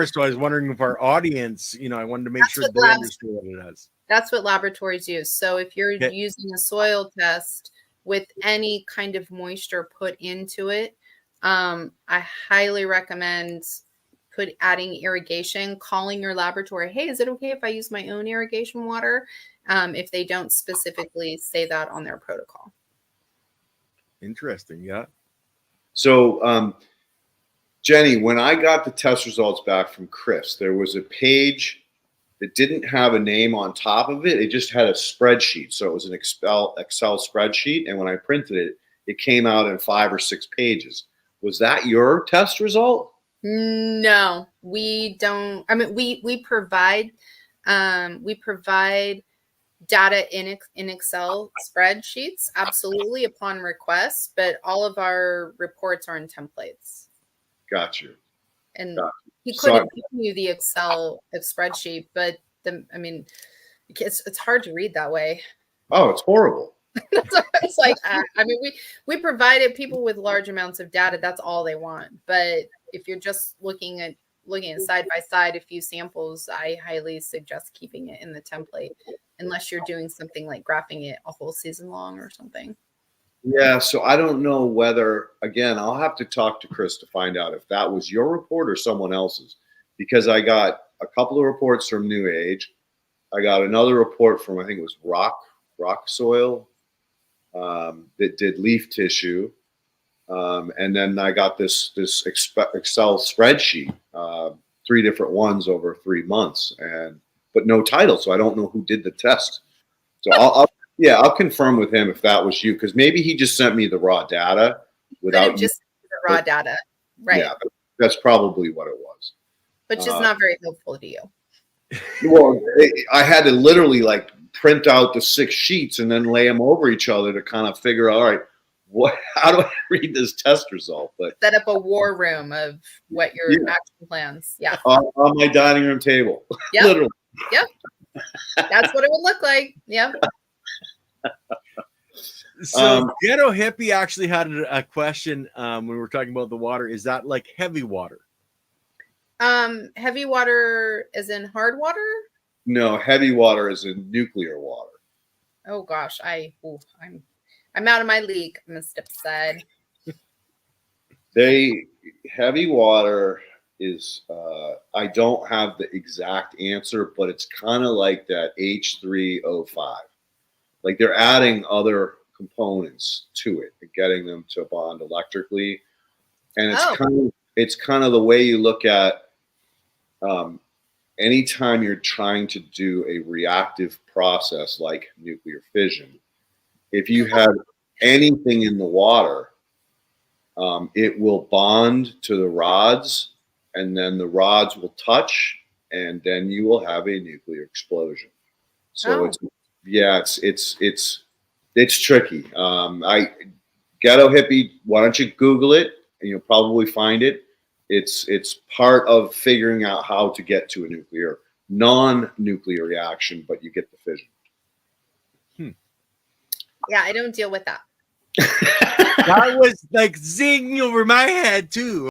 So I was wondering if our audience, I wanted to make sure they understood what it is. That's what laboratories use. So if you're using a soil test with any kind of moisture put into it, I highly recommend adding irrigation, calling your laboratory. Hey, is it okay if I use my own irrigation water? If they don't specifically say that on their protocol. Interesting. Yeah. So, Jenny, when I got the test results back from Chris, there was a page that didn't have a name on top of it. It just had a spreadsheet. So it was an Excel spreadsheet. And when I printed it, it came out in 5 or 6 pages. Was that your test result? No, we don't. I mean, we provide data in Excel spreadsheets, absolutely, upon request, but all of our reports are in templates. Got you. And he could have given you the Excel spreadsheet, but it's hard to read that way. Oh, it's horrible. It's like, I mean, we provided people with large amounts of data. That's all they want. But if you're just looking at side by side a few samples, I highly suggest keeping it in the template, unless you're doing something like graphing it a whole season long or something. Yeah, so I don't know whether, again, I'll have to talk to Chris to find out if that was your report or someone else's, because I got a couple of reports from New Age. I got another report from, I think it was rock soil, that did leaf tissue. And then I got this Excel spreadsheet, 3 different ones over 3 months, but no title, so I don't know who did the test. So I'll confirm with him if that was you, because maybe he just sent me the raw data without just the raw data, right? Yeah, that's probably what it was. Which is not very helpful to you. Well, I had to literally print out the 6 sheets and then lay them over each other to kind of figure out, all right, how do I read this test result? But set up a war room of what your action plans. Yeah. On my dining room table. Yep. Literally. Yep. That's what it would look like. Yep. So Ghetto Hippie actually had a question when we were talking about the water. Is that like heavy water? Heavy water is in hard water? No, heavy water is in nuclear water. Oh gosh, I'm out of my league, Mr. Said. Heavy water is I don't have the exact answer, but it's kind of like that H3O5. Like they're adding other components to it and getting them to bond electrically. And it's kind of the way you look at anytime you're trying to do a reactive process like nuclear fission. If you have anything in the water, it will bond to the rods, and then the rods will touch, and then you will have a nuclear explosion. So it's tricky. Ghetto Hippie, why don't you Google it, and you'll probably find it. It's part of figuring out how to get to a non-nuclear reaction, but you get the fission. Yeah, I don't deal with that. That was like zing over my head too.